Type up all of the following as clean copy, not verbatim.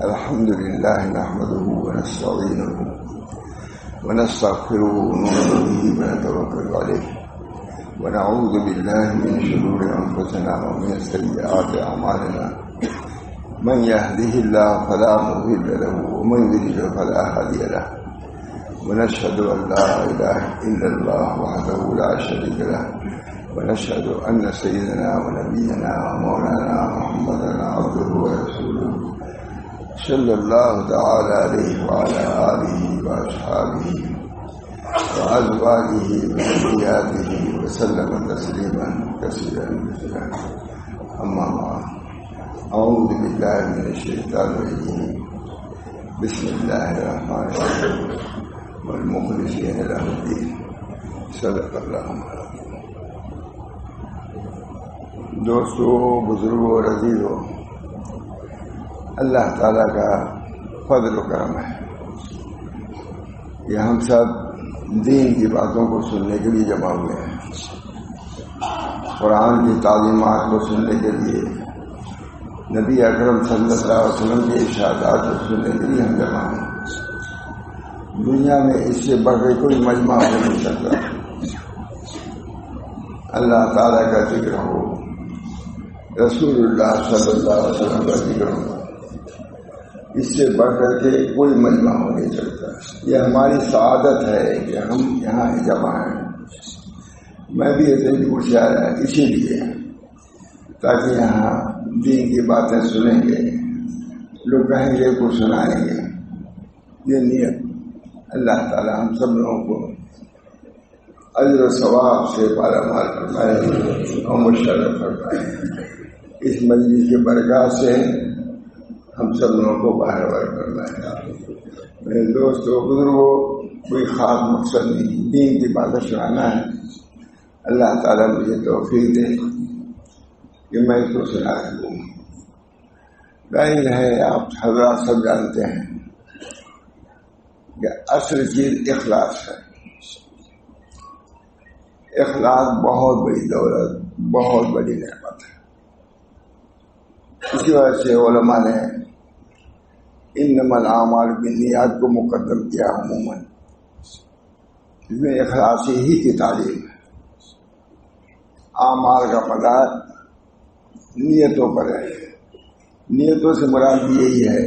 الحمد لله نحمده ونستعينه ونستغفره ونؤمن به ونتوكل عليه ونعوذ بالله من شرور أنفسنا ومن سيئات أعمالنا من يهده الله فلا مضل له ومن يضلل فلا هادي له ونشهد أن لا إله إلا الله وحده لا شريك له ونشهد أن سيدنا ونبينا ومولانا محمدا عبده ورسوله صلى الله تعالى عليه وعلى آله وأصحابه وأزواجه وذرياته وسلم تسليما كثيرا كثيرا. أما بعد، أعوذ بالله من الشيطان الرجيم. بسم الله الرحمن الرحيم. والمخلصين له الدين. صدق اللہ العظیم. دوستو، بزرگوں اور عزیزوں، اللہ تعالیٰ کا فضل و کرم ہے کہ ہم سب دین کی باتوں کو سننے کے لیے جمع ہوئے ہیں، قرآن کی تعلیمات کو سننے کے لیے، نبی اکرم صلی اللہ علیہ وسلم کے ارشادات کو سننے کے لیے ہم جمع ہیں. دنیا میں اس سے بڑھ کے کوئی مجمع ہو نہیں سکتا. اللہ تعالیٰ کا ذکر ہو، رسول اللہ صلی اللہ علیہ وسلم کا ذکر ہو، اس سے بڑھ کر کے کوئی مجمع ہو نہیں سکتا. یہ ہماری سعادت ہے کہ ہم یہاں جمع ہیں. میں بھی ایسے ہی پوچھ آ رہا اسی لیے تاکہ یہاں دین کی باتیں سنیں گے، لوگ کہیں گے کو سنائیں گے. یہ نیت اللہ تعالی ہم سب لوگوں کو اجر و ثواب سے مالا مال فرمائے اور مشرف فرمائے. اس مجلس کے برکات سے ہم سب لوگوں کو باہر باہر فرمائے. میرے دوستوں، بزرگوں، کوئی خاص مقصد نہیں، دین کی باتیں سنانا ہے. اللہ تعالیٰ مجھے توفیق دے کہ میں اس کو سنا سکوں. ظاہر ہے آپ حضرات سب جانتے ہیں کہ اصل چیز اخلاص ہے. اخلاص بہت بڑی دولت، بہت بڑی نعمت ہے. اسی وجہ سے علماء نے انما الاعمال بالنیات کو مقدم کیا. عموماً اس میں اخلاصی ہی کی تعلیم ہے. اعمال کا مدار نیتوں پر ہے. نیتوں سے مراد یہی ہے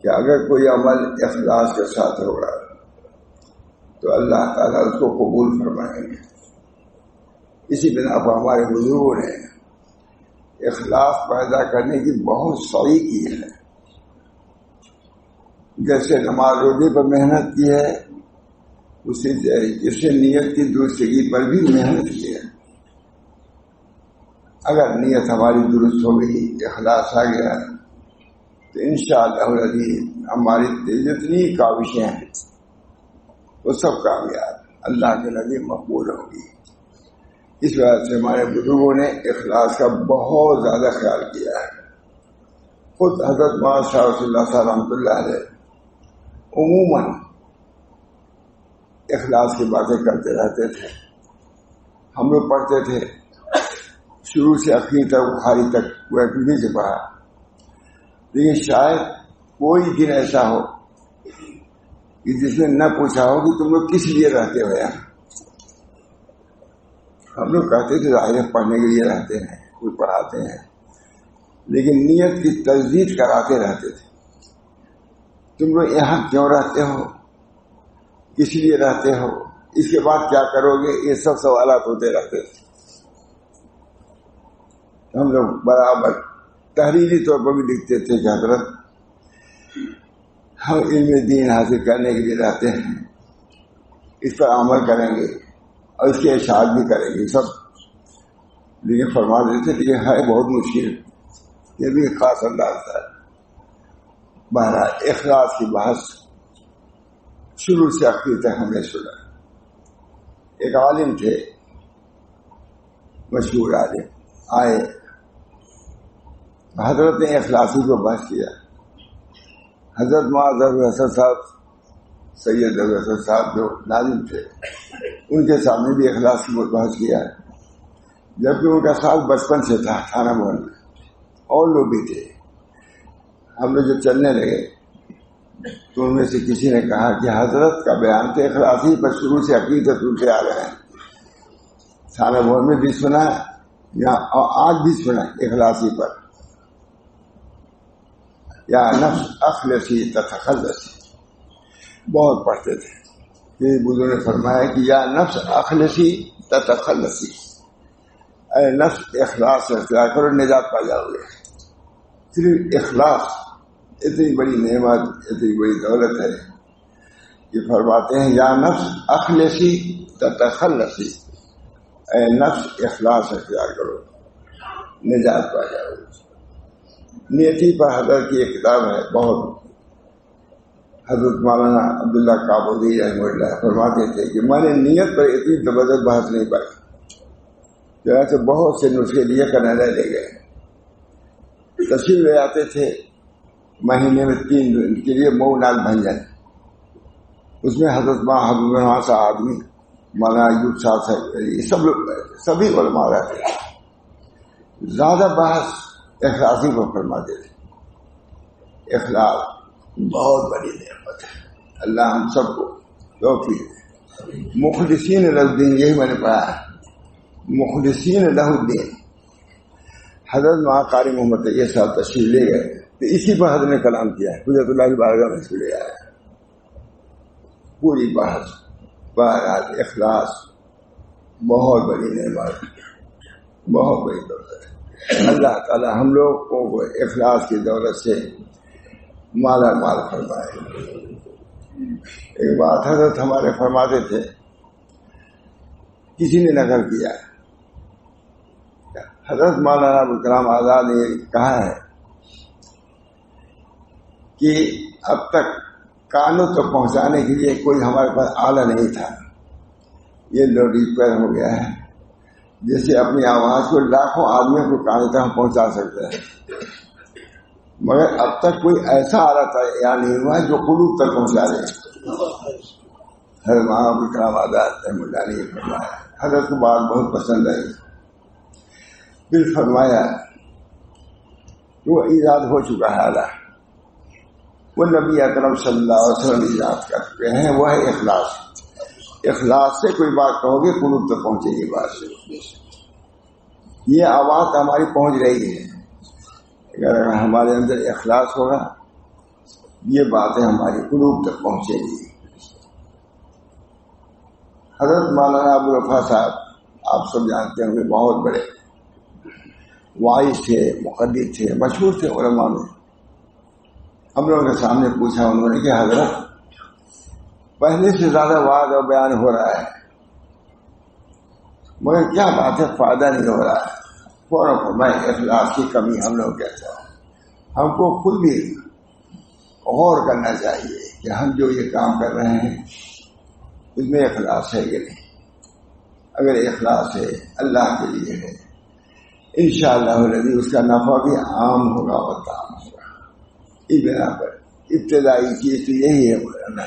کہ اگر کوئی عمل اخلاص کے ساتھ ہوگا تو اللہ تعالیٰ اس کو قبول فرمائیں گے. اسی بنا پر ہمارے بزرگوں نے اخلاص پیدا کرنے کی بہت صحیح کی ہے. جیسے نماز روزے پر محنت کی ہے، اسی جس نے نیت کی درستگی پر بھی محنت کی ہے. اگر نیت ہماری درست ہو گئی، اخلاص آ گیا، تو انشاءاللہ العزیز ہماری جتنی کاوشیں ہیں وہ سب کامیاب اللہ کے نزدیک مقبول ہوگی. اس وجہ سے ہمارے بزرگوں نے اخلاص کا بہت زیادہ خیال کیا ہے. خود حضرت مولانا شاہ رسول اللہ صاحب رحمۃ اللہ علیہ عموماً اخلاص کی باتیں کرتے رہتے تھے. ہم لوگ پڑھتے تھے شروع سے آخر تک، بخاری تک وہ کسی سے پڑھا، لیکن شاید کوئی دن ایسا ہو کہ جس نے نہ پوچھا ہو کہ تم لوگ کس لیے رہتے ہو یہاں. ہم لوگ کہتے تھے ظاہر پڑھنے کے لیے رہتے ہیں، کوئی پڑھاتے ہیں، لیکن نیت کی تجدید کراتے رہتے تھے. تم لوگ یہاں کیوں رہتے ہو، کس لیے رہتے ہو، اس کے بعد کیا کرو گے، یہ سب سوالات ہوتے رہتے تھے. ہم لوگ برابر تحریری طور پر بھی لکھتے تھے کہ حضرت ہم علم دین حاصل کرنے کے لیے رہتے ہیں، اس پر عمل کریں گے اور اس کے اشاعت بھی کریں گے سب. لیکن فرما دیتے تھے کہ ہے بہت مشکل. یہ بھی ایک خاص انداز تھا. بہرحال اخلاص کی بحث شروع سے آخر تک ہم نے سنا. ایک عالم تھے، مشہور عالم، آئے، حضرت نے اخلاصی کو بحث کیا. حضرت معاذ حسن صاحب، سید حسن صاحب جو ناظم تھے، ان کے سامنے بھی اخلاص کی بحث کیا ہے. جبکہ ان کا ساتھ بچپن سے تھا تھانہ بھون میں، اور لوگ بھی تھے. ہم لوگ جو چلنے لگے تو ان میں سے کسی نے کہا کہ حضرت کا بیان تو اخلاصی پر شروع سے عقیدت چلتے آ رہے ہیں، سارا بھور میں بھی سنا ہے یا آج بھی سنا ہے اخلاصی پر، یا نفس اخلصی تتخلصی بہت پڑھتے تھے. یہ بزرگ نے فرمایا کہ یا نفس اخلصی تتخلصی، اے نفس اخلاص سے اختیار کرو نجات پا جاؤ گے. صرف اخلاص اتنی بڑی نعمت، اتنی بڑی دولت ہے کہ فرماتے ہیں یا نفس اخلصی تتخلصی، اے نفس اخلاص اختیار کرو نجات پا جاؤ گے. نیتی پر حضرت کی ایک کتاب ہے بہت، حضرت مولانا عبداللہ کابودی رحمہ اللہ فرماتے تھے کہ میں نے نیت پر اتنی زبردست بحث نہیں پائی، جیسے بہت سے نسخے لیے کنیڈا لے گئے، تشریف لے آتے تھے مہینے میں 3 دن کے لیے مئو نال بھنجن، اس میں حضرت وہاں سا آدمی مولانا ایوب صاحب یہ سب لوگ سبھی علماء رہتے تھے. زیادہ بحث اخلاصی کو فرماتے تھے. اخلاص بہت بڑی نعمت ہے، اللہ ہم سب کو توفیق دے. مخلصین لہ الدین، یہی میں نے پڑھا ہے، مخلصین لہ الدین. حضرت وہاں قاری محمد طیب صاحب تشریف لے گئے تو اسی پر حضرت نے کلام کیا ہے، حجت اللہ کی بارگاہ میں سے لے آیا ہے پوری بحث. بہرحال اخلاص بہت بڑی نعمت، بہت بڑی دولت ہے. اللہ تعالی ہم لوگوں کو اخلاص کی دولت سے مالا مال فرمائے. ایک بات حضرت ہمارے فرماتے تھے، کسی نے نقل کیا ہے، حضرت مولانا ابوالکلام آزاد نے کہا ہے کہ اب تک کانوں تک پہنچانے کے لیے کوئی ہمارے پاس آلہ نہیں تھا. یہ لوڈ پر ہو گیا ہے، جیسے اپنی آواز کو لاکھوں آدمیوں کو کانوں تک ہم پہنچا سکتے ہیں، مگر اب تک کوئی ایسا آلہ تیار نہیں ہوا جو قلوب تک پہنچا دے. حضرت مولانا ابوالکلام آزاد رحمۃ اللہ نے فرمایا. حضرت کو بات بہت پسند آئی، پھر فرمایا وہ ایجاد ہو چکا ہے آلہ، وہ نبی اکرم صلی اللہ علیہ وسلم ایجاد کر چکے ہیں، وہ ہے اخلاص. اخلاص سے کوئی بات کہو گے قلوب تک پہنچے گی بات سے. یہ آواز ہماری پہنچ رہی ہے، اگر ہمارے اندر اخلاص ہوگا یہ باتیں ہماری قلوب تک پہنچے گی. حضرت مولانا ابوالوفا صاحب آپ سب جانتے ہوں گے، بہت بڑے وائز تھے، مقدر تھے، مشہور تھے علماء میں. ہم لوگوں کے سامنے پوچھا انہوں نے کہ حضرت پہلے سے زیادہ وعظ اور بیان ہو رہا ہے مگر کیا بات ہے فائدہ نہیں ہو رہا ہے. فوراً فرمائے اخلاص کی کمی ہم لوگ کہتے ہیں. ہم کو خود بھی غور کرنا چاہیے کہ ہم جو یہ کام کر رہے ہیں اس میں اخلاص ہے کہ نہیں. اگر اخلاص ہے، اللہ کے لیے ہے، انشاءاللہ الذی اس کا نفع بھی عام ہوگا اور تام ہوگا. اس بنا پر ابتدائی چیز تو یہی ہے مولانا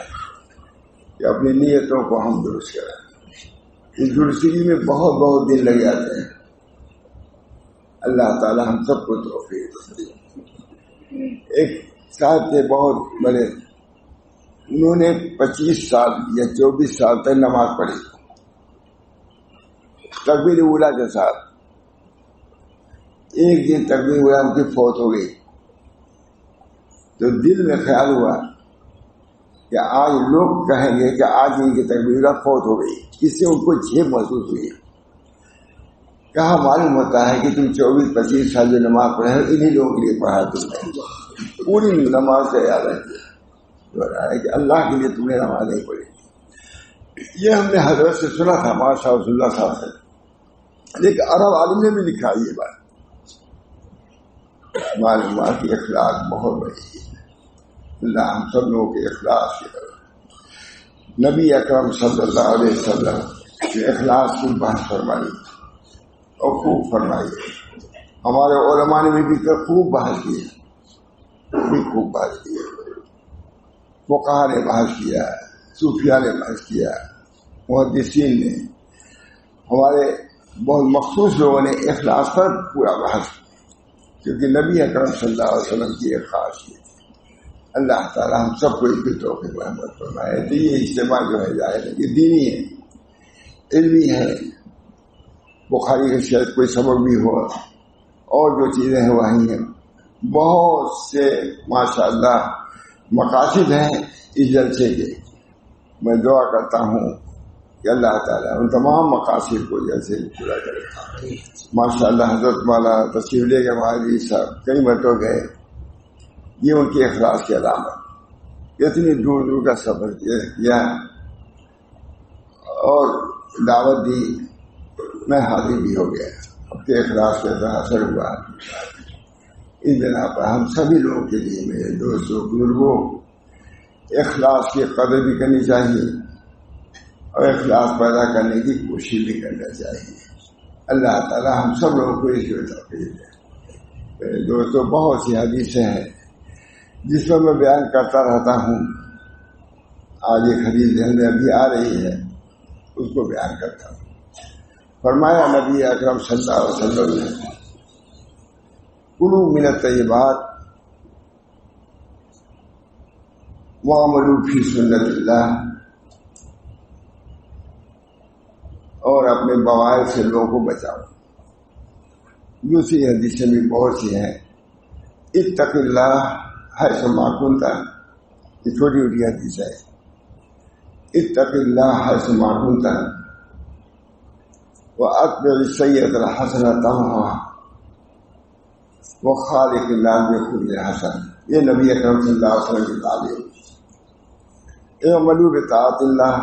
کہ اپنی نیتوں کو ہم درست کریں. اس درستی میں بہت بہت دن لگ جاتے ہیں. اللہ تعالی ہم سب کو توفیق دے. ایک صاحب تھے بہت بڑے، انہوں نے 25 سال یا 24 سال تک نماز پڑھی تکبیر اولیٰ کے ساتھ. ایک دن تکبیر اولیٰ ان کی فوت ہو گئی تو دل میں خیال ہوا کہ آج لوگ کہیں گے کہ آج ان کی تکبیر اولیٰ فوت ہو گئی. اس سے ان کو جھیپ محسوس ہوئی. کہا معلوم ہوتا ہے کہ تم 24-25 سال جو نماز پڑھے ہو انہی لوگوں کے لیے پڑھا تم نے. پوری نماز کا یاد ہے کہ اللہ کے لیے تم نے نماز نہیں پڑھی. یہ ہم نے حضرت سے سنا تھا، ماشاء اللہ صاحب سے، لیکن عرب عالم نے بھی لکھا یہ بات. معلومات کی اخلاق بہت بڑی ہے. اللہ ہم سب لوگوں کے اخلاص کی طرف. نبی اکرم صلی اللہ علیہ وسلم کے اخلاص کی بات فرمائی اور خوب فرمائی. ہمارے علماء نے بھی خوب بحث کی ہے، خوب بحث کی ہے. فقہاء نے بحث کیا، صوفیاء نے بحث کیا، محدثین نے، ہمارے بہت مخصوص لوگوں نے اخلاص پر پورا بحث. کیونکہ نبی اکرم صلی اللہ علیہ وسلم کی ایک خاصیت اللہ تعالیٰ ہم سب کو اس کی توفیق رحمت فرمائے. تو یہ اجتماع جو ہے ظاہر ہے یہ دینی ہے، علمی ہے. بخاری کا شاید کوئی سبب بھی ہو اور جو چیزیں ہیں وہی ہیں. بہت سے ماشاءاللہ مقاصد ہیں اس جلسے کے. میں دعا کرتا ہوں کہ اللہ تعالیٰ ان تمام مقاصد کو جیسے پورا کرے. ماشاءاللہ حضرت مولانا تشریف لے گئے مہاجی صاحب کئی مرتبہ گئے. یہ ان کے اخلاص کی علامت. اتنی دور دور کا سفر کیا اور دعوت دی، میں حاضر بھی ہو گیا. اب کے اخلاص کا اثر ہوا. اس بنا پر ہم سبھی لوگوں کے لیے میرے دوستوں بزرگوں اخلاص کی قدر بھی کرنی چاہیے اور اخلاص پیدا کرنے کی کوشش بھی کرنا چاہیے. اللہ تعالیٰ ہم سب لوگوں کو اس کی توفیق دے. دوستوں بہت سی حدیثیں ہیں جس پر میں بیان کرتا رہتا ہوں. آج ایک حدیث ذہن میں ابھی آ رہی ہے، اس کو بیان کرتا ہوں. فرمایا نبی اکرم صلی اللہ علیہ وسلم نے کلوا من الطیبات وعملوا فی سنت اللہ، اور اپنے بوائل سے لوگوں کو بچاؤ. دوسری حدیثیں بھی بہت سی ہیں. اتق اللہ حیث ما کنت، یہ چھوٹی چھوٹی حدیث ہے. اتق اللہ حیث ما کنت واتبع السیئۃ الحسنۃ تمحها وخالق الناس بخلق حسن. یہ نبی اکرم صلی اللہ علیہ وسلم کی تعلیم. اعملوا بطاعت اللہ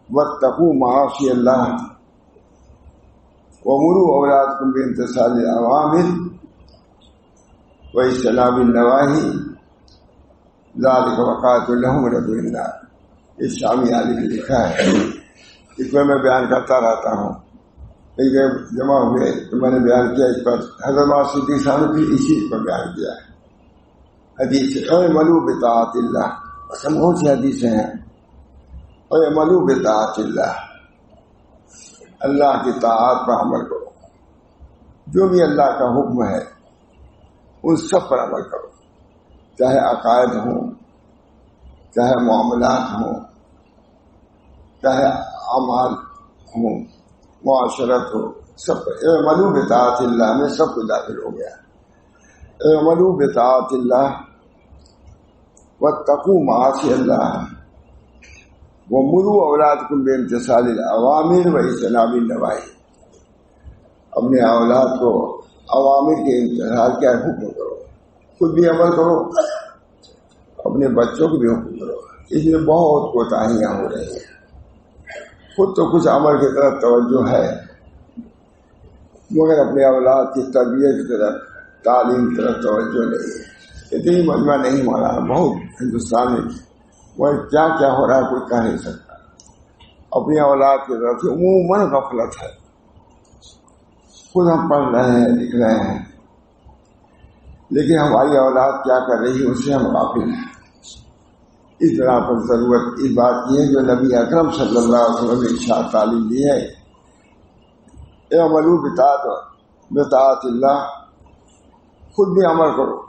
واتقوا معاصی اللہ وامروا اولادکم بامتثال الاوامر واجتناب النواہی ذلک وقایۃ لهم من النار. یہ شامی علی نے لکھا ہے. اس میں بیان کرتا رہتا ہوں. جمع ہوئے تو میں نے بیان کیا اس پر. حضرت صدیق صاحب بھی اسی پر بیان کیا ہے. حدیث اعملوا بطاعت اللہ، بہت سی حدیثیں ہیں. اعملوا بطاعت اللہ، اللہ کی طاعت پر عمل کرو. جو بھی اللہ کا حکم ہے ان سب پر عمل کرو، چاہے عقائد ہوں، چاہے معاملات ہوں، چاہے اعمال ہوں، معاشرت ہو، سب پر. اعملوا بطاعت اللہ میں سب کو داخل ہو گیا. اعملوا بطاعت اللہ واتقوا معاصی اللہ ومروا اولادکم بامتثال الاوامر واجتناب النواہی. اپنے اولاد کو اوامر کے امتثال کیا حکم کرو، خود بھی عمل کرو، اپنے بچوں کو بھی حکم کرو. اس میں بہت کوتاہیاں ہو رہی ہیں. خود تو کچھ عمل کی طرف توجہ ہے مگر اپنے اولاد کی تربیت کی طرف، تعلیم کی طرف توجہ نہیں ہے. اتنی مجمع نہیں مولانا، بہت ہندوستان میں مگر کیا کیا ہو رہا ہے کوئی کہہ نہیں سکتا. اپنی اولاد کی طرف سے عموماً غفلت ہے. خود ہم پڑھ رہے ہیں، لکھ رہے ہیں، لیکن ہماری اولاد کیا کر رہی ہے اس سے ہم غافل ہیں. اس طرح پر ضرورت اس بات کی ہے جو نبی اکرم صلی اللہ علیہ وسلم نے ارشاد تعلیم دی ہے. اعملوا بطاعت اللہ، خود بھی عمل کرو،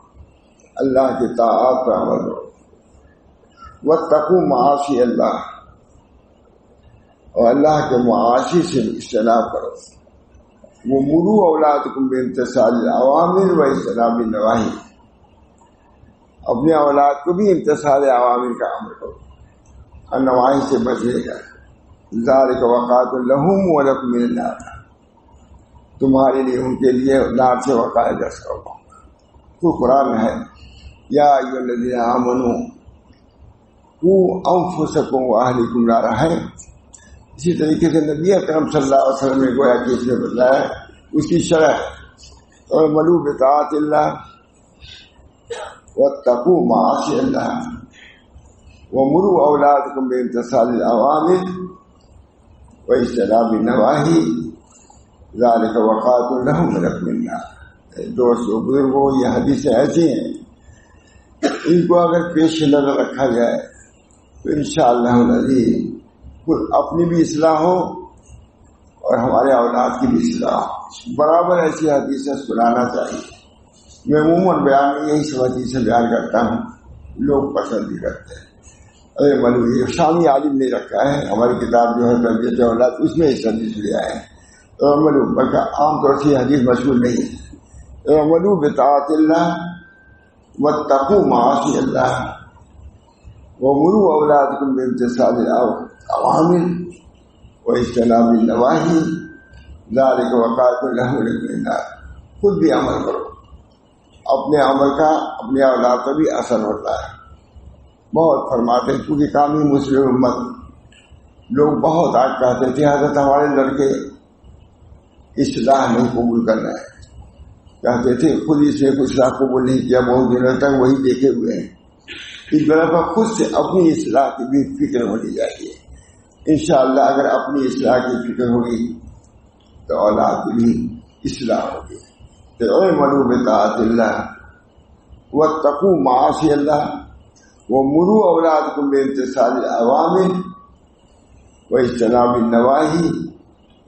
اللہ کی طاعت پر عمل کرو. واتقوا معاصی اللہ، اور اللہ کے معاصی سے اجتناب کرو. ومروا اولادکم بامتثال الاوامر واجتناب النواہی، اپنے اولاد کو بھی امتثال عوامر کا عمل کرو اور نواہی سے بچے گا. ذالک وقایۃ لهم ولکم من النار، تمہارے لیے ان کے لیے نار سے وقایت دست ہوگا. تو قرآن میں ہے یا ایھا الذین آمنوا قوا انفسکم واہلیکم نارا ہے. اسی طریقے سے نبی اکرم صلی اللہ علیہ وسلم نے گویا کہ اس نے بتایا اس کی شرح. اعملوا بطاعت اللہ واتقوا معاصی اللہ ومروا اولادکم بامتثال الاوامر واجتناب النواہی ذالک وقایۃ لهم من النار. دوستو بزرگوں، یہ حدیثیں ایسی ہیں ان کو اگر پیش نظر رکھا جائے تو انشاءاللہ العزیز اپنی بھی اصلاح ہو اور ہمارے اولاد کی بھی اصلاح برابر ایسی حدیثیں سنانا چاہیے. میں عموماً بیان میں یہی سب حدیثیں بیان کرتا ہوں، لوگ پسند بھی کرتے ہیں. ارے مولوی شامی عالم نے رکھا ہے، ہماری کتاب جو ہے تربیت اولاد اس میں اس حدیث لے آئے ہیں. بلکہ عام طور سے حدیث مشہور نہیں ہے. اعملوا بطاعت اللہ واتقوا معاصی اللہ ومروا اولادکم بامتثال الاوامر واجتناب النواہی ذلک وقایۃ لهم من النار. خود بھی عمل کرو، اپنے عمل کا اپنے اولاد پر بھی اثر ہوتا ہے. بہت فرماتے ہیں کیونکہ کامی مسلم امت لوگ بہت آج کہتے تھے حضرت ہمارے لڑکے اصلاح نہیں قبول کرنا ہے، کہتے تھے خود اس نے اصلاح قبول نہیں کیا، بہت دنوں تک وہی دیکھے ہوئے ہیں. اس طرح پر خود سے اپنی اصلاح کی بھی فکر ہونی چاہیے. انشاءاللہ اگر اپنی اصلاح کی فکر ہوگی تو اولاد کی بھی اصلاح ہوگی. تو اعملوا بطاعت اللہ واتقوا معاصی اللہ ومروا اولادکم بامتثال الاوامر واجتناب النواہی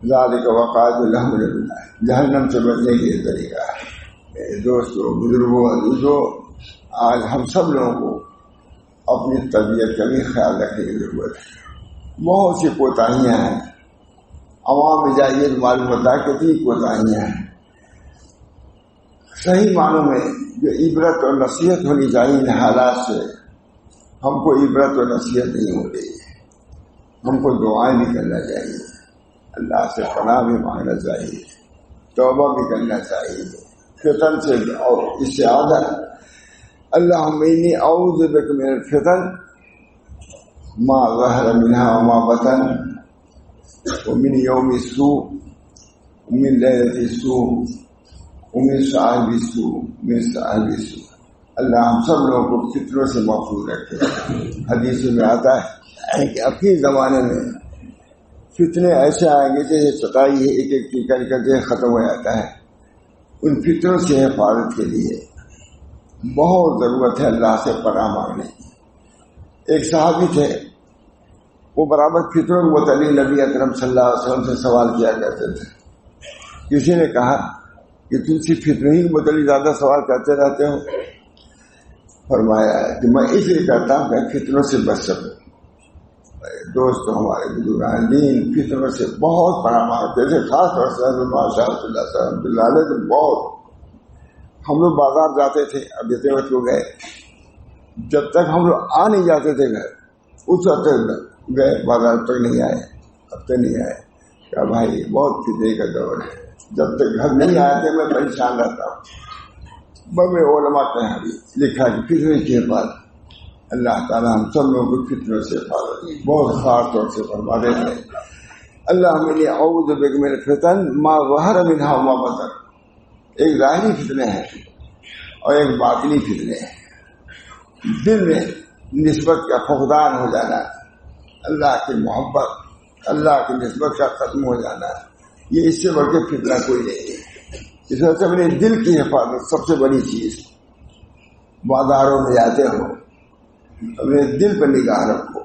ذالک وقایۃ لهم من النار. جہنم سے بچنے کے یہ طریقہ ہے. دوستو، بزرگوں، عزیزوں، آج ہم سب لوگوں کو اپنی طبیعت کا بھی خیال رکھنے کی ضرورت ہے. بہت سی کوتاہیاں ہیں، عوام میں جائیے تو معلوم ہوتا ہے کتنی کوتاہیاں ہیں. صحیح معنوں میں جو عبرت اور نصیحت ہونی چاہیے ان حالات سے، ہم کو عبرت اور نصیحت نہیں ہو رہی ہے. ہم کو دعائیں بھی کرنا چاہیے، اللہ سے پناہ بھی مانگنا چاہیے، توبہ بھی کرنا چاہیے فتن سے اور استعاذہ. اللہم انی اعوذ بک من الفتن ما ظہر منها وما بطن ومن یوم السوء ومن لیلۃ السوء ومن صاحب السوء من صاحب السوء. اللہ ہم سب لوگوں کو فتنوں سے محفوظ رکھے. حدیث میں آتا ہے کہ اب کے زمانے میں فتنے ایسے آئیں گے کہ چٹائی ہے ایک ایک ٹیکہ نکلتے ختم ہو جاتا ہے. ان فتنوں سے حفاظت کے لیے بہت ضرورت ہے اللہ سے پناہ مانگنے کی. ایک صحابی تھے، وہ برابر فتنوں کے متعلق نبی اکرم صلی اللہ علیہ وسلم سے سوال کیا کرتے تھے. کسی نے کہا کہ تم سے فتنوں ہی کے متعلق زیادہ سوال کرتے رہتے ہو. فرمایا کہ میں اس لیے کرتا ہوں کہ فتنوں سے بچ سکوں. دوستو، ہمارے بزرگان دین فتنوں سے بہت پناہ مانگتے تھے، خاص طور سے ماشاء اللہ علیہ تو بہت. ہم لوگ بازار جاتے تھے، اب جتنے وقت ہو گئے، جب تک ہم لوگ آ نہیں جاتے تھے گھر، اس وقت گئے بازار تک نہیں آئے، اب تک نہیں آئے. کہا بھائی بہت فتنے کا دور ہے، جب تک گھر نہیں آئے تھے میں پریشان رہتا ہوں. بڑے علماء کے یہاں بھی لکھا کہ فتنے کی حفاظت اللہ تعالیٰ ہم سب لوگوں کو فتنوں سے حفاظت بہت خاص طور سے فرما دیتے ہیں. اللہم انی اعوذ بک من الفتن ما ظہر منها وما بطن. ایک ظاہری فتنے ہیں اور ایک باطنی فتنے ہیں. دل میں نسبت کا فقدان ہو جانا، اللہ کی محبت، اللہ کی نسبت کا ختم ہو جانا، یہ اس سے بڑھ کے فتنہ کوئی نہیں ہے. اس وجہ سے اپنے دل کی حفاظت سب سے بڑی چیز. بازاروں میں جاتے ہو اپنے دل پر نگاہ رکھو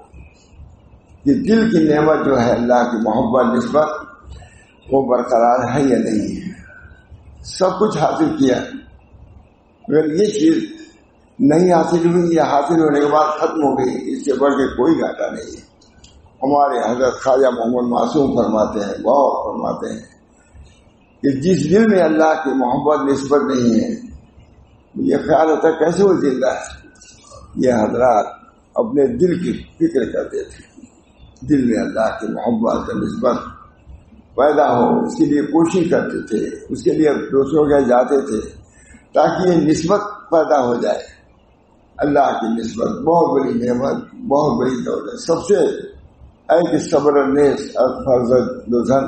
کہ دل کی نعمت جو ہے اللہ کی محبت نسبت وہ برقرار ہے یا نہیں ہے. سب کچھ حاصل کیا، اگر یہ چیز نہیں حاصل ہوئی یا حاصل ہونے کے بعد ختم ہو گئی، اس سے بڑھ کے کوئی گھاٹا نہیں ہے. ہمارے حضرت خواجہ محمد معصوم فرماتے ہیں، بہت فرماتے ہیں کہ جس دل میں اللہ کی محبت نسبت نہیں ہے، یہ خیال ہوتا ہے کیسے وہ زندہ ہے. یہ حضرات اپنے دل کی فکر کرتے تھے، دل میں اللہ کی محبت کا نسبت پیدا ہو، اس کے لیے کوشش کرتے تھے، اس کے لیے دوسروں کے جاتے تھے تاکہ یہ نسبت پیدا ہو جائے. اللہ کی نسبت بہت بڑی نعمت، بہت بڑی دولت. سب سے اے کہ صبر نیس فرزد دوزن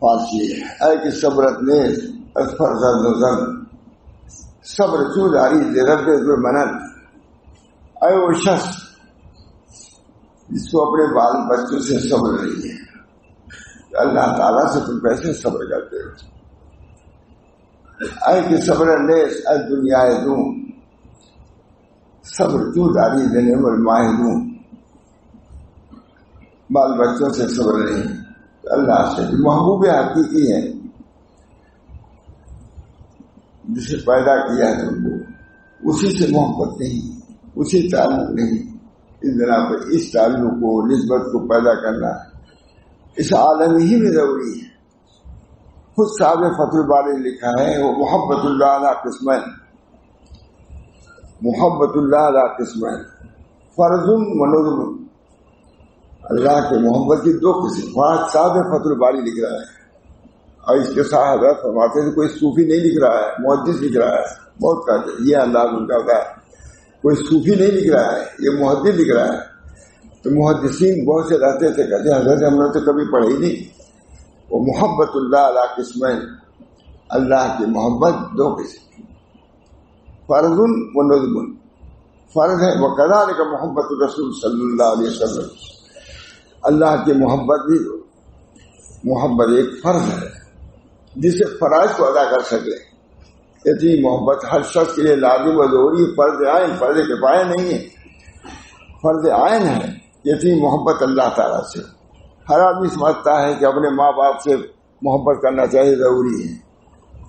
فارسی ہے، اے کہ صبرت نیس فرزد دوزن صبر چوداری رب منن. اے وہ شخص جس کو اپنے بال بچوں سے صبر نہیں ہے، اللہ تعالیٰ سے تم کیسے صبر کرتے ہو. اے کہ صبر نیس اے دنیا دوں صبر چوداری دینے والماہ دوں. بال بچوں سے صبر نہیں، اللہ سے محبوب حقیقی ہے جسے پیدا کیا ہے تم کو، اسی سے محبت نہیں، اسی تعلق نہیں، اس بنا پر اس تعلق کو نسبت کو پیدا کرنا اس عالم ہی میں ضروری ہے۔ خود صاحب فتح الباری نے لکھا ہے وہ محبت اللہ علی قسمین، محبت اللہ علی قسمین فرض و نظم، اللہ کے محبت کی دو قسم۔ صاحب فتح الباری لکھ رہا ہے اور اس کے ساتھ حضرت فرماتے ہیں کوئی صوفی نہیں لکھ رہا ہے، محدث لکھ رہا ہے۔ بہت کہتے ہیں یہ انداز ان کا ہوتا ہے، کوئی صوفی نہیں لکھ رہا ہے، یہ محدث لکھ رہا ہے۔ تو محدثین بہت سے رہتے تھے، کہتے ہیں حضرت ہم نے تو کبھی پڑھی نہیں۔ وہ محبت اللہ علی قسمین، اللہ کی محبت دو قسم، فرض و نظم۔ فرض ہے وکذالک محبت رسول صلی اللہ علیہ وسلم، اللہ کی محبت بھی محبت ایک فرض ہے جسے فرائض کو ادا کر سکے۔ اتنی محبت ہر شخص کے لیے لازم و ضروری، فرض عین، فرض کفایہ نہیں ہے، فرض عین ہے۔ اتنی محبت اللہ تعالیٰ سے ہر آدمی سمجھتا ہے کہ اپنے ماں باپ سے محبت کرنا چاہیے، ضروری ہے۔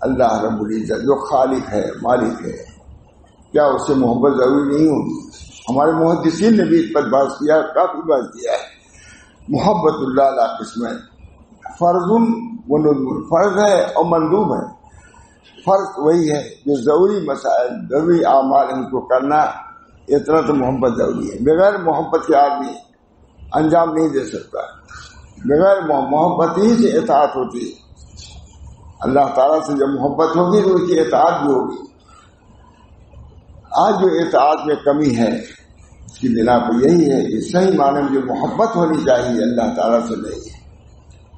اللہ رب العزت جو خالق ہے، مالک ہے، کیا اس سے محبت ضروری نہیں ہوگی؟ ہمارے محدثین نے بھی اس پر بحث کیا، کافی بحث کیا ہے۔ محبت اللہ علیہ قسمیں فرض و نظم، فرض ہے اور مندوب ہے۔ فرض وہی ہے جو ضروری مسائل، ضروری اعمال ان کو کرنا، اتنا تو محبت ضروری ہے۔ بغیر محبت کے آدمی انجام نہیں دے سکتا، بغیر محبت ہی سے اطاعت ہوتی ہے۔ اللہ تعالیٰ سے جب محبت ہوگی تو اس کی اطاعت بھی ہوگی۔ آج جو اطاعت میں کمی ہے اس کی بنا پر یہی ہے کہ صحیح معنی میں جو محبت ہونی چاہیے اللہ تعالیٰ سے نہیں ہے،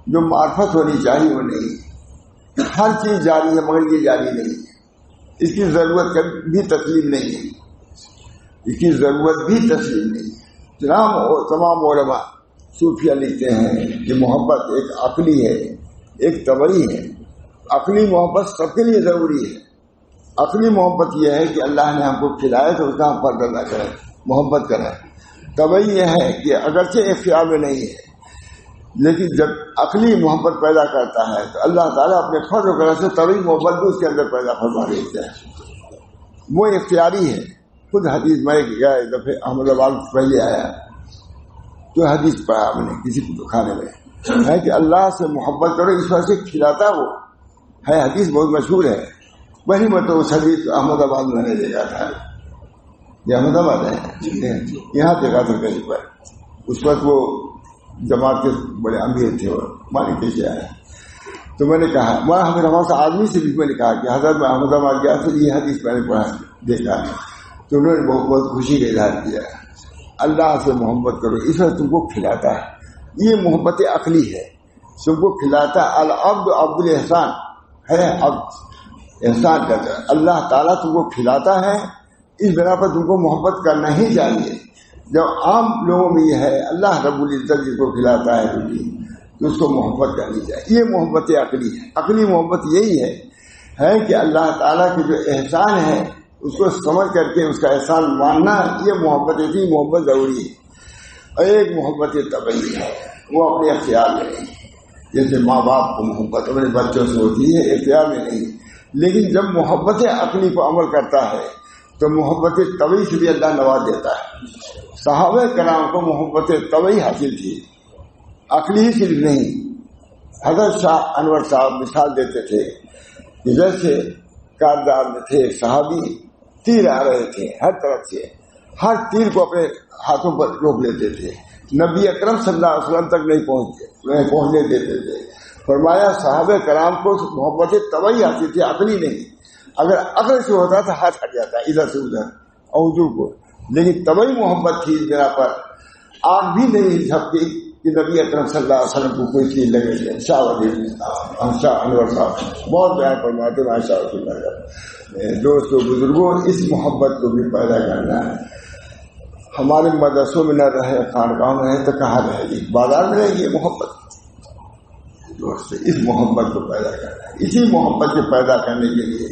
جو معرفت ہونی چاہیے وہ نہیں ہے۔ ہر چیز جاری ہے مگر یہ جاری نہیں ہے، اس کی ضرورت بھی تسلیم نہیں ہے، اس کی ضرورت بھی تسلیم نہیں ہے۔ تمام علماء صوفیہ لکھتے ہیں کہ محبت ایک عقلی ہے، ایک طبعی ہے۔ عقلی محبت سب کے لیے ضروری ہے۔ عقلی محبت یہ ہے کہ اللہ نے ہم کو کھلایا تو اس کا ہم فرض ادا کریں، محبت کریں۔ طبعی یہ ہے کہ اگرچہ اختیار میں نہیں ہے لیکن جب عقلی محبت پیدا کرتا ہے تو اللہ تعالیٰ اپنے فرض و کرم سے طبعی محبت بھی اس کے اندر پیدا فرما دیتے ہیں، وہ اختیاری ہے۔ خود حدیث میں گیا ایک دفعہ احمد آباد پہلے آیا تو حدیث پڑھا ہم نے کسی کو کھانے میں ہے کہ اللہ سے محبت کرو اس وجہ سے کھلاتا وہ ہے۔ حدیث بہت مشہور ہے، وہی مطلب اس حدیث احمد آباد میں نے دیکھا تھا، یہ احمد آباد ہے یہاں دیکھا تھا کہیں پر۔ اس وقت وہ جماعت کے بڑے امیر تھے اور مالک سے آئے تو میں نے کہا، میں ہمارے سے آدمی سے بھی میں نے کہا کہ حضرت میں احمد آباد گیا تو یہ حدیث میں نے پڑھا دیکھا تو انہوں نے بہت خوشی کا اظہار کیا۔ اللہ سے محبت کرو اس وقت تم کو کھلاتا ہے، یہ محبت عقلی ہے، تم کو کھلاتا ہے۔ العبد عبد الاحسان ہے، عبد احسان کرتا ہے، اللہ تعالیٰ تم کو کھلاتا ہے، اس بنا پر تم کو محبت کرنا ہی چاہیے۔ جب عام لوگوں میں یہ ہے اللہ رب العزت جس کو کھلاتا ہے تو اس کو محبت کرنی چاہیے، یہ محبت عقلی ہے۔ عقلی محبت یہی ہے کہ اللہ تعالیٰ کے جو احسان ہے اس کو سمجھ کر کے اس کا احسان ماننا، یہ محبت ہے، محبت ضروری ہے۔ اور ایک محبت طبعی ہے، وہ اپنے اختیار میں نہیں، جیسے ماں باپ کو محبت اپنے بچوں سے ہوتی ہے اختیار میں نہیں، لیکن جب محبت عقلی کو عمل کرتا ہے تو محبت طبعی سے بھی اللہ نواز دیتا ہے۔ صحابہ کرام کو محبت طبعی حاصل تھی، عقلی ہی صرف نہیں۔ حضرت شاہ انور صاحب مثال دیتے تھے کہ جیسے کاردار میں تھے ایک صحابی، تیر آ رہے تھے ہر طرف سے، ہر تیر کو اپنے ہاتھوں پر روک لیتے تھے، نبی اکرم صلی اللہ علیہ وسلم تک نہیں پہنچنے دیتے تھے۔ فرمایا صحابہ کرام کو محبت طبعی حاصل تھی، عقلی نہیں۔ اگر عقل سے ہوتا تھا ہاتھ ہٹ جاتا ادھر سے ادھر اور حضور کو، لیکن طبعی محبت تھی اس بنا پر آگ بھی نہیں جھپکی کہ نبی اکرم صلی اللہ علیہ وسلم کو کوئی چیز لگے تھے۔ شاہ انور صاحب بہت بیان فرماتے ہیں، شاہ دوستوں بزرگوں، اس محبت کو بھی پیدا کرنا ہے۔ ہمارے مدرسوں میں نہ رہے، خانقاہوں میں رہے تو کہاں رہے گی؟ بازار میں رہے گی یہ محبت۔ دوست اس محبت کو پیدا کرنا ہے، اسی محبت کو پیدا کرنے کے لیے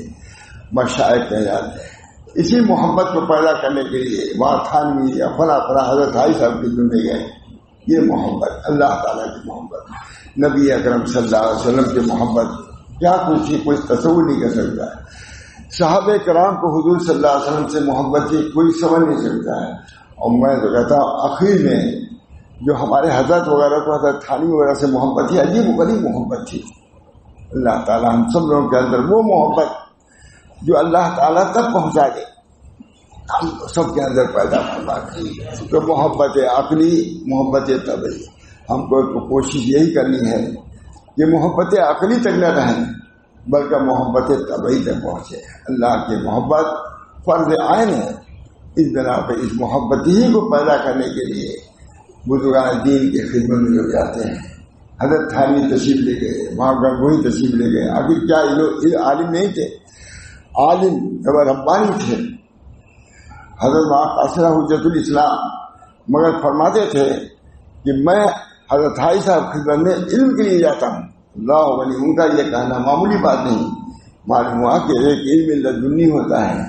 مشائخ کہے جاتے ہیں، اسی محبت کو پیدا کرنے کے لیے وہاں تھانوی یا فلاں حضرت حضرت صاحب کی زندگی ہے۔ یہ محبت اللہ تعالیٰ کی محبت، نبی اکرم صلی اللہ علیہ وسلم کی محبت کیا کچھ تھی، کوئی تصور نہیں کر سکتا ہے. صحابہ کرام کو حضور صلی اللہ علیہ وسلم سے محبت تھی، کوئی سمجھ نہیں سکتا ہے. اور میں تو کہتا ہوں آخر میں جو ہمارے حضرت وغیرہ کو حضرت تھانی وغیرہ سے محبت تھی، عجیب و غریب محبت تھی. اللہ تعالیٰ ہم سب لوگوں کے اندر وہ محبت جو اللہ تعالیٰ تک پہنچا دے ہم سب کے اندر پیدا فرما دے. تو محبت عقلی، محبت طبعی، ہم کو کوشش یہی کرنی ہے کہ محبت عقلی تک نہ رہیں بلکہ محبت طبعی تک پہنچے. اللہ کی محبت فرض عین ہے. اس بنا پہ اس محبت ہی کو پیدا کرنے کے لیے بزرگان دین کی خدمت میں جو جاتے ہیں. حضرت تھانی تشریف لے گئے، وہاں گنگوئی تشریف لے گئے. آخر کیا یہ عالم نہیں تھے، عالم ربانی تھے. حضرت قاصرہ حجت الاسلام مگر فرماتے تھے کہ میں حضرت تھائی صاحب خدمت میں علم کے لیے جاتا ہوں. اللہ ولی ان کا یہ کہنا معمولی بات نہیں. معلوم ہوا کہ ایک علم لدنی ہوتا ہے.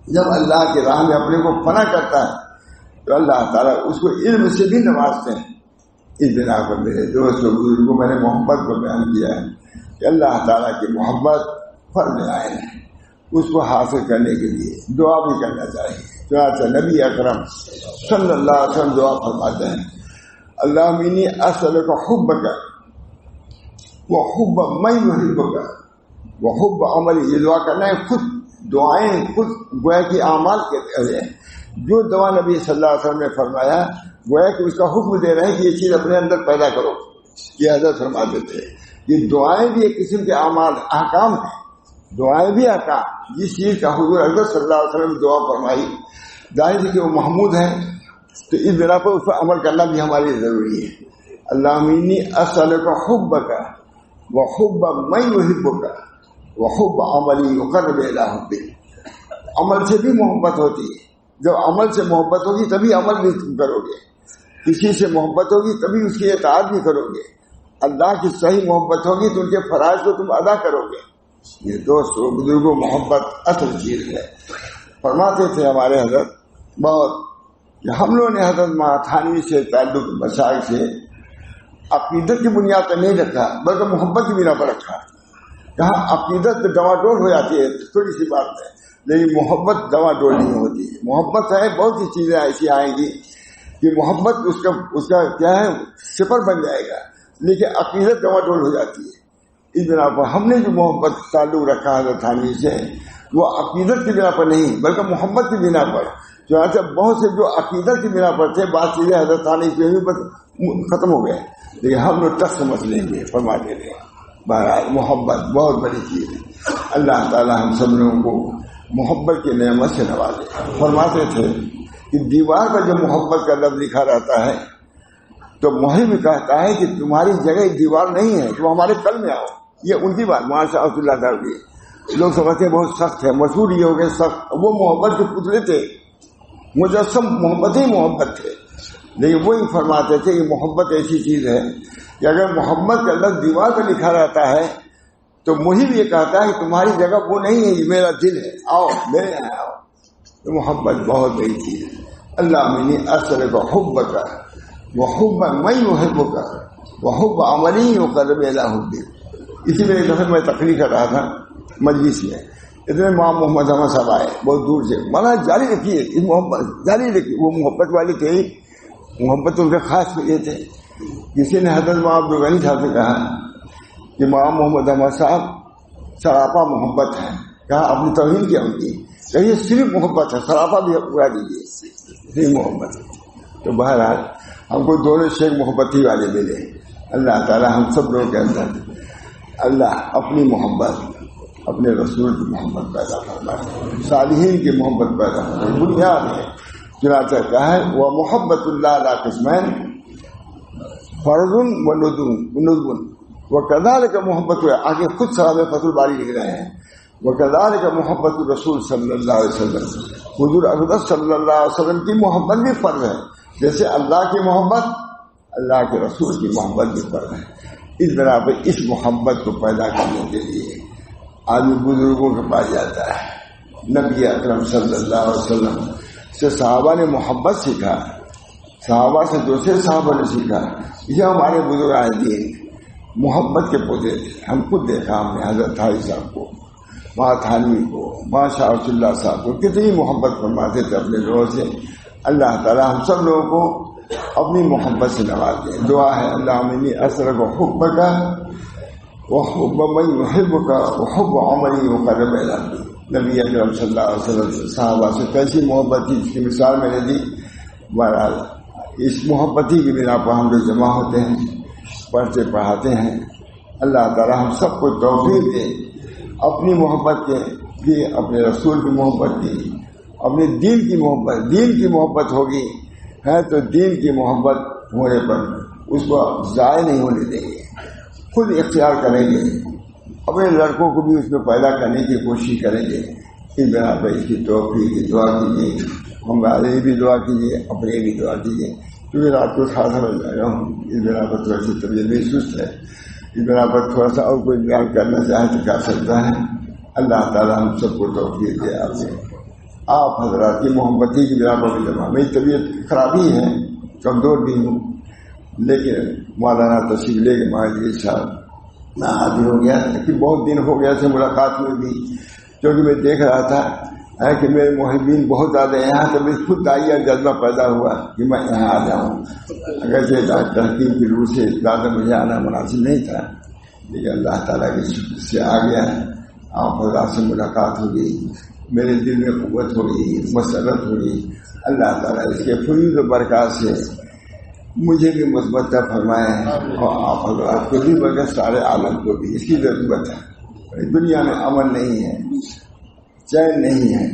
جب اللہ کے راہ میں اپنے کو فنا کرتا ہے تو اللہ تعالیٰ اس کو علم سے بھی نوازتے ہیں. اس بنا پر میرے دوست و بزرگوں میں نے محبت کو بیان کیا ہے کہ اللہ تعالیٰ کی محبت فرض عین ہے. اس کو حاصل کرنے کے لیے دعا بھی کرنا چاہیے. چنانچہ نبی اکرم صلی اللہ علیہ وسلم دعا فرماتے ہیں، اللہم انی اسألک حبک وحب من یحبک وحب عملی. یہ دعا کرنا ہے، خود دعائیں خود گویا کی اعمال کے ہیں. جو دعا نبی صلی اللہ علیہ وسلم نے فرمایا گویا کہ اس کا حکم دے رہے ہیں کہ یہ چیز اپنے اندر پیدا کرو. یہ حضرت فرماتے تھے یہ دعائیں بھی ایک قسم کے اعمال احکام ہیں. دعائیں بھی احکام، جس چیز کا حضور اکرم صلی اللہ علیہ وسلم نے دعا فرمائی ظاہر ہے کہ وہ محمود ہیں، تو اس بنا پر اس پر عمل کرنا بھی ہمارے لیے ضروری ہے. اللہم انی اسألک حبک وحب من یحبک وحب عملی یقرب الی حبک. عمل سے بھی محبت ہوتی ہے. جب عمل سے محبت ہوگی تبھی عمل بھی تم کرو گے. کسی سے محبت ہوگی تبھی اس کی اطاعت بھی کرو گے. اللہ کی صحیح محبت ہوگی تو ان کے فرائض کو تم ادا کرو گے. یہ دوستوں بزرگوں محبت اصل چیز ہے. فرماتے تھے ہمارے حضرت بہت کہ ہم لوگوں نے حضرت تھانوی سے تعلق مسائل سے عقیدت کی بنیاد پر نہیں رکھا بلکہ محبت کی بنا پر رکھا. کہاں عقیدت ڈواں ڈول ہو جاتی ہے تھوڑی سی بات ہے، لیکن محبت ڈواں ڈول نہیں ہوتی. محبت ہے بہت سی چیزیں ایسی آئیں گی کہ محبت اس کا کیا ہے صفر بن جائے گا، لیکن عقیدت ڈواں ڈول ہو جاتی ہے. اس بنا پر ہم نے جو محبت تعلق رکھا حضرت تھانوی سے وہ عقیدت کی بنا پر نہیں بلکہ محبت کی بنا پر. چنانچہ بہت سے جو عقیدت کی بنا پر تھے بات چیزیں حضرت تھانوی سے ختم ہو گئے، لیکن ہم لوگ تک سمجھ لیں گے فرما دے رہے. بہرحال محبت بہت بڑی چیز ہے. اللہ تعالی ہم سب لوگوں کو محبت کی نعمت سے نوازے. فرماتے تھے کہ دیوار پر جب محبت کا لفظ لکھا رہتا ہے تو محب کہتا ہے کہ تمہاری جگہ دیوار نہیں ہے، تم ہمارے کل میں آؤ. یہ ان کی بات مولانا شاہ اللہ صاحب کی. لوگ سمجھتے ہیں بہت سخت ہے، مشہور یہ ہو گئے سخت. وہ محبت کے پتلے تھے، مجسم محبت ہی محبت تھے. لیکن وہی فرماتے تھے کہ محبت ایسی چیز ہے کہ اگر محبت کا لفظ دیوار پہ لکھا رہتا ہے تو محب یہ کہتا ہے کہ تمہاری جگہ وہ نہیں ہے، یہ میرا دل ہے، آؤ میرے یہاں آؤ. تو محبت بہت بڑی چیز ہے. اللہ انی اسألک حبک وحب من یحبک وحب عملی یقرب الی حبک. اسی میں ایک دفعہ میں تقریر کر رہا تھا مجلس میں، اتنے امام محمد احمد صاحب آئے بہت دور سے. مانا جاری رکھیے اس محبت جاری رکھیے. وہ محبت والے تھے ہی، محبت ان کے خاص یہ تھے. کسی نے حضرت امام عبدالغنی صاحب سے کہا کہ امام محمد احمد صاحب سراپا محبت ہے. کہا اپنی توہین کیا ان کی، کہیے صرف محبت ہے، سراپا بھی اڑا دیجیے، صرف محبت. تو بہرحال ہم کو دونوں شیخ محبتی والے ملے. اللہ تعالی ہم سب لوگوں کے اندر اللہ اپنی محبت، اپنے رسول کی محبت پیدا فرمائے، صالحین کی محبت پیدا فرمائے. بنیاد ہے. چنانچہ کہا ہے وہ محبت اللہ علی قسمین فرض و ندب وکذالک محبت. آگے خود صاحب فتح الباری لکھ رہے ہیں وکذالک محبت رسول صلی اللہ علیہ وسلم. حضور اقدس صلی اللہ علیہ وسلم کی محبت بھی فرض ہے، جیسے اللہ کی محبت اللہ کے رسول کی محبت بھی فرض ہے. اس بنا پہ اس محبت کو پیدا کرنے کے لیے آدمی بزرگوں کے پاس جاتا ہے. نبی اکرم صلی اللہ علیہ وسلم سے صحابہ نے محبت سیکھا، صحابہ سے دوسرے صحابہ نے سیکھا. یہ ہمارے بزرگ دین محبت کے پودے تھے. ہم خود دیکھا ہم نے حضرت حاجی صاحب کو، وہاں تھانوی کو، وہاں شاہ رسول اللہ صاحب کو کتنی محبت فرماتے تھے اپنے لوگوں سے. اللہ تعالیٰ ہم سب لوگوں کو اپنی محبت سے نواز دے. دعا ہے اللہم انی اسألک حبک وحب من یحبک وحب عمل یقرب الیک. نبی اکرم صلی اللہ علیہ وسلم صحابہ سے کیسی محبت تھی اس کی مثال میں نے دی. بہرحال اس محبت ہی کی بنا پر ہم لوگ جمع ہوتے ہیں، پڑھتے پڑھاتے ہیں. اللہ تعالیٰ ہم سب کو توفیق دے اپنی محبت کے بھی، اپنے رسول کی محبت کی، اپنے دین کی محبت. دین کی محبت ہوگی ہے تو دین کی محبت ہونے پر اس کو ضائع نہیں ہونے دیں گے، خود اختیار کریں گے. اپنے لڑکوں کو بھی اس میں پیدا کرنے کی کوشش کریں گے. اس بنا پر اس کی توفیق کی دعا کیجیے. ہمارے بھی دعا کیجیے، اپنے بھی دعا کیجیے. کیونکہ رات کو خاصا میں جا رہا ہوں، اس بنا پر تھوڑا سی طبیعت بھی سست ہے. اس بنا پر تھوڑا سا اور کوئی بیان کرنا چاہے تو کر سکتا ہے. اللہ تعالیٰ ہم سب کو توفیق دے. آپ حضرات کی محبتی کی بنا پر بھی جمع. میری طبیعت خرابی ہے، کمزور بھی ہوں، لیکن مولانا تشریف لے کے مہاجر صاحب میں حاضر ہو گیا. کہ بہت دن ہو گیا سے ملاقات میں بھی، کیونکہ میں دیکھ رہا تھا کہ میرے محبین بہت زیادہ ہیں. یہاں تو خود داعیہ جذبہ پیدا ہوا کہ میں یہاں آ جاؤں. اگرچہ تحقیق کی روح سے زیادہ مجھے آنا مناسب نہیں تھا، لیکن اللہ تعالیٰ کے شکر سے آ گیا. آپ حضرات سے ملاقات ہو گئی، میرے دل میں قوت ہو گئی، مسرت ہو گئی. اللہ تعالیٰ اس کے فیض و برکات سے مجھے بھی مثبت فرمائے ہیں، اور آپ حضرات کو بھی بلکہ سارے عالم کو بھی. اس کی ضرورت ہے. دنیا میں امن نہیں ہے، چین نہیں ہے.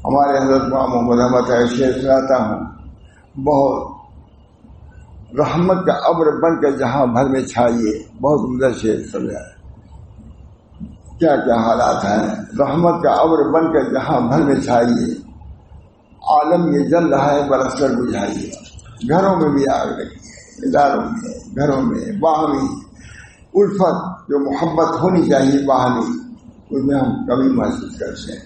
ہمارے حضرت محمد احمد شعر سناتا ہوں، بہت رحمت کا ابر بن کر جہاں بھر میں چھائیے. بہت عمدہ شعر سمجھا. کیا کیا حالات ہیں. رحمت کا ابر بن کر جہاں بھر میں چھائیے، عالم یہ جل رہا ہے برس کر بجھائیے. گھروں میں بھی آگ لگی ہے، اداروں میں، گھروں میں باہمی الفت جو محبت ہونی چاہیے باہمی، اس میں ہم کمی محسوس کرتے ہیں.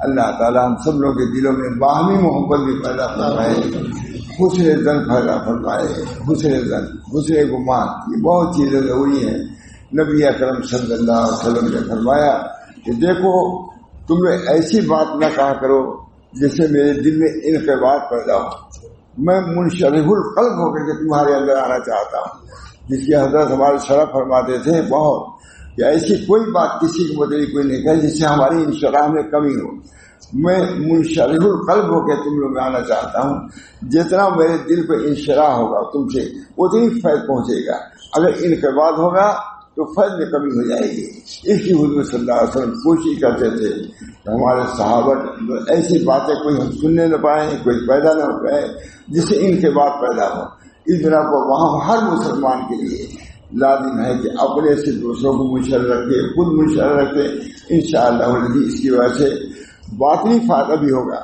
اللہ تعالیٰ ہم سب لوگوں کے دلوں میں باہمی محبت بھی پیدا فرمائے، حسن زن پیدا فرمائے. حسن زن، حسن گمان، یہ بہت چیزیں ضروری ہیں. نبی اکرم صلی اللہ علیہ وسلم نے فرمایا کہ دیکھو تم نے ایسی بات نہ کہا کرو جس سے میرے دل میں انقباض پیدا ہو. میں منشرح القلب ہو کر کے تمہارے اندر آنا چاہتا ہوں. جس کی حضرت ہمارے شرف فرماتے تھے بہت کہ ایسی کوئی بات کسی کے متعلق کوئی نہیں کہی جس سے ہماری انشراح میں کمی ہو. میں منشرح القلب ہو کے تم لوگ میں آنا چاہتا ہوں. جتنا میرے دل پہ انشراح ہوگا تم سے اتنی فیض پہنچے گا. اگر انقباض ہوگا تو فیض میں کمی ہو جائے گی. اس کی حضور صلی اللہ علیہ وسلم کوشش کرتے تھے کہ ہمارے صحابہ ایسی باتیں کوئی ہم سننے نہ پائیں، کوئی پیدا نہ ہو پائے جس سے انقباض پیدا ہو. اس بنا پر وہاں ہر مسلمان کے لیے لازم ہے کہ اپنے سے دوسروں کو منشر رکھے، خود منشر رکھے. انشاءاللہ اس کی وجہ سے باطنی فائدہ بھی ہوگا.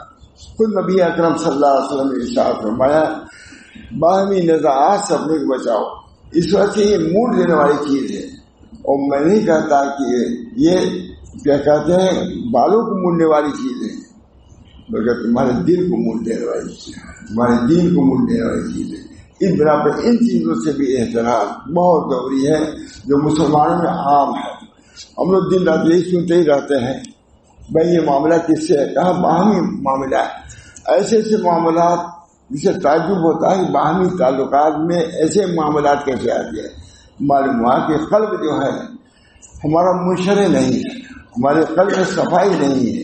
خود نبی اکرم صلی اللہ علیہ وسلم نے ارشاد فرمایا باہمی نزاعات سے اپنے کو بچاؤ. اس وجہ سے یہ موڈ دینے والی چیز ہے. اور میں نہیں کہتا کہ یہ کیا کہتے ہیں بالوں کو موڑنے والی چیز ہے، بلکہ تمہارے دل کو موڑ دینے والی چیز ہے، تمہارے دین کو موڑ دینے والی چیز ہے. اس بنا پر ان چیزوں سے بھی احترام بہت ضروری ہے جو مسلمانوں میں عام ہے. ہم لوگ دن رات یہی سنتے ہی رہتے ہیں بھائی یہ معاملہ کس سے ہے، کہاں باہمی معاملہ ہے. ایسے ایسے معاملات جسے تعجب ہوتا ہے باہمی تعلقات میں ایسے معاملات کیسے آتے ہیں. معلوم ہوا کہ قلب جو ہے ہمارا منشرح نہیں ہے، ہمارے قلب میں صفائی نہیں ہے.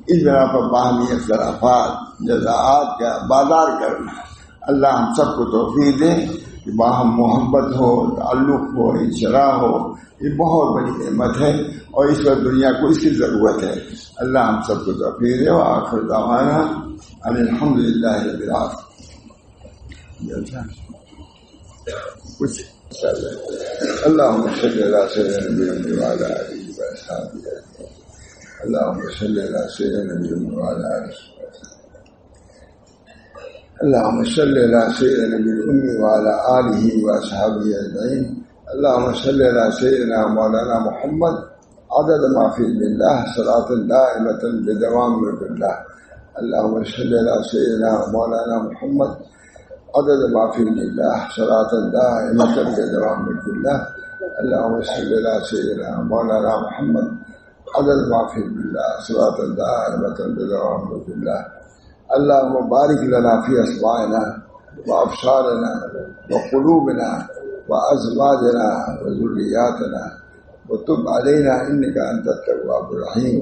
اس بنا پر باہمی اختلافات جزاعات کا بازار کرنا. اللہ ہم سب کو توفیق دے کہ باہم محبت ہو، تعلق ہو، انشراح ہو. یہ بہت بڑی نعمت ہے اور اس وقت دنیا کو اس کی ضرورت ہے. اللہ ہم سب کو توفیق دے. وآخر دعوانا ان الحمدللہ رب العالمین. کچھ اللهم صل على سيدنا محمد وعلى آله وصحبه أجمعين. اللهم صل على سيدنا محمد وعلى آله اللهم صل على سيدنا محمد وعلى آله وصحبه أجمعين. اللهم صل على سيدنا مولانا محمد عدد ما في الله صلاة دائمة بدوام ملك الله. اللهم صل على سيدنا مولانا محمد عدد ما في الله صلاة دائمة بدوام ملك الله. اللهم صل على سيدنا مولانا محمد عدد ما في بالله صلاة دائمة بدوام بالله. اللهم بارك لنا في أسماعنا وأبصارنا وقلوبنا وأزواجنا وذرياتنا وتب علينا إنك أنت التواب الرحيم.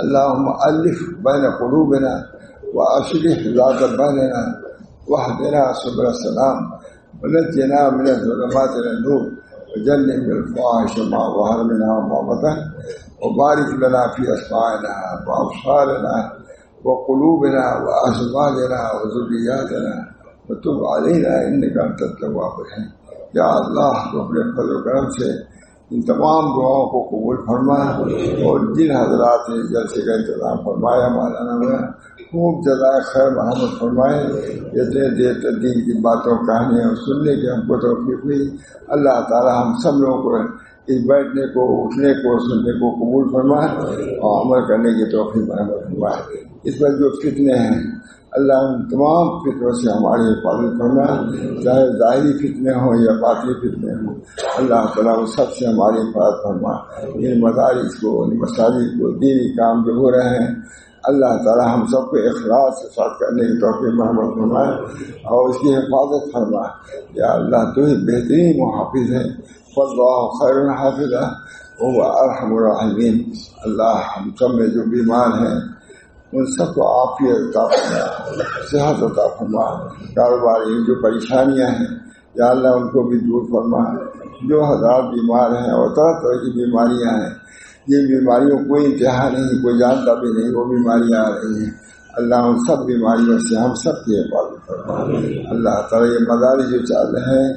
اللهم ألف بين قلوبنا وأصلح ذات بيننا واهدنا سبل السلام ونجنا من الظلمات إلى النور وجنبنا الفواحش ما ظهر منها وما بطن وبارك لنا في أسماعنا وأبصارنا وقلوبنا وأزواجنا وذرياتنا وتب علينا إنك أنت التواب الرحيم. یا اللہ تو اپنے فضل و کرم سے ان تمام دعاؤں کو قبول فرما اور جن حضرات نے جلسے کا انتظام فرمایا مولانا میں خوب جزائے خیر محمد فرمائے. جتنے دیر تک دین کی باتوں کہانیاں سننے کی ہم کو توفیق ہوئی، اللہ تعالی ہم سب لوگوں کو اس بیٹھنے کو اٹھنے کو سننے کو قبول فرمائے اور عمل کرنے کی توفیق محمد فرمائے. اس پر جو فتنے ہیں اللہ ان تمام فتنوں سے ہماری حفاظت فرمائے، چاہے ظاہری فتنے ہوں یا باطنی فتنے ہوں. اللہ تعالیٰ وہ سب سے ہماری حفاظت فرمائے. ان مدارس کو، ان مساجد کو، دینی کام جو ہو رہے ہیں اللہ تعالیٰ ہم سب کو اخلاص کے ساتھ کرنے کی توفیق محمد فرمائے اور اس کی حفاظت فرمائے. یا اللہ تو ہی بہترین محافظ ہے، فاللہ خیر الحافظ وهو ارحم الراحمین. اللہ ہم سب میں جو بیمار ہیں ان سب کو عافیت عطا فرما، صحت عطا فرما. کاروباری جو پریشانیاں ہیں یا اللہ ان کو بھی دور فرما. جو حضرات بیمار ہیں اور طرح طرح کی بیماریاں ہیں، جن بیماریوں کوئی انتہا نہیں، کوئی جانتا بھی نہیں، وہ بیماریاں آ رہی ہیں اللہ ان سب بیماریوں سے ہم سب کی حفاظت فرما. اللہ تعالیٰ یہ مدارس جو چل رہے ہیں